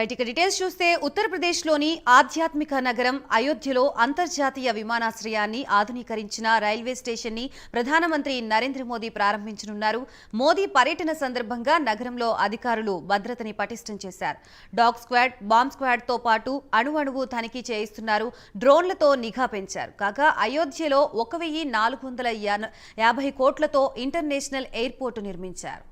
ఇక డీటెయిల్స్ చూస్తే ఉత్తరప్రదేశ్లోని ఆధ్యాత్మిక నగరం అయోధ్యలో అంతర్జాతీయ విమానాశ్రయాన్ని ఆధునీకరించిన రైల్వే స్టేషన్ని ప్రధానమంత్రి నరేంద్ర మోదీ ప్రారంభించనున్నారు. మోదీ పర్యటన సందర్భంగా నగరంలో అధికారులు భద్రతని పటిష్టం చేశారు. డాగ్ స్క్వాడ్, బాంబ్ స్క్వాడ్ తో పాటు అణువణువు తనిఖీ చేయిస్తున్నారు. డ్రోన్లతో నిఘా పెంచారు. కాగా అయోధ్యలో 1450 కోట్లతో ఇంటర్నేషనల్ ఎయిర్పోర్టు నిర్మించారు.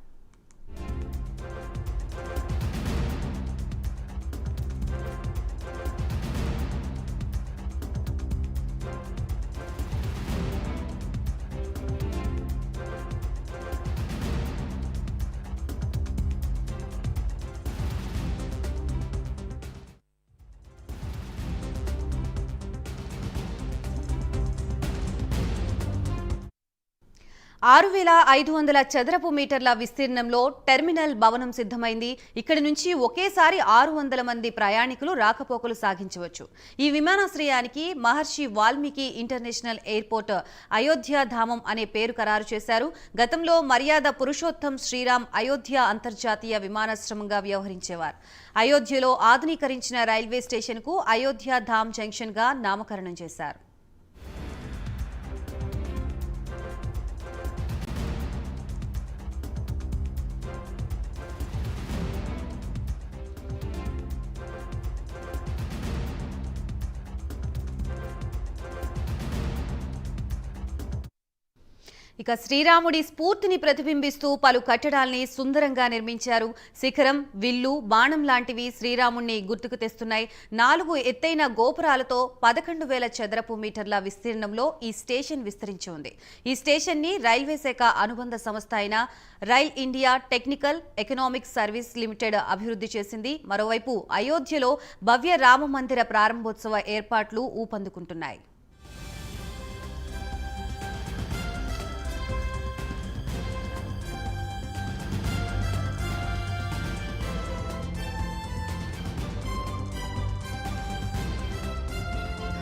,6500 చదరపు మీటర్ల విస్తీర్ణంలో టెర్మినల్ భవనం సిద్ధమైంది. ఇక్కడి నుంచి ఒకేసారి 600 మంది ప్రయాణికులు రాకపోకలు సాగించవచ్చు. ఈ విమానాశ్రయానికి మహర్షి వాల్మీకి ఇంటర్నేషనల్ ఎయిర్పోర్ట్ అయోధ్య ధామం అనే పేరు ఖరారు చేశారు. గతంలో మర్యాద పురుషోత్తం శ్రీరామ్ అయోధ్య అంతర్జాతీయ విమానాశ్రమంగా వ్యవహరించేవారు. అయోధ్యలో ఆధునీకరించిన రైల్వే స్టేషన్కు అయోధ్య ధామ్ జంక్షన్గా నామకరణం చేశారు. ఇక శ్రీరాముడి స్ఫూర్తిని ప్రతిబింబిస్తూ పలు కట్టడాల్ని సుందరంగా నిర్మించారు. శిఖరం, విల్లు, బాణం లాంటివి శ్రీరాముణ్ణి గుర్తుకు తెస్తున్నాయి. 4 ఎత్తైన గోపురాలతో 11,000 చదరపు మీటర్ల విస్తీర్ణంలో ఈ స్టేషన్ విస్తరించి ఉంది. ఈ స్టేషన్ ని రైల్వే శాఖ అనుబంధ సంస్థ అయిన rail India technical economic service limited అభివృద్ధి చేసింది. మరోవైపు అయోధ్యలో భవ్య రామ మందిర ప్రారంభోత్సవ ఏర్పాట్లు ఊపందుకుంటున్నాయి.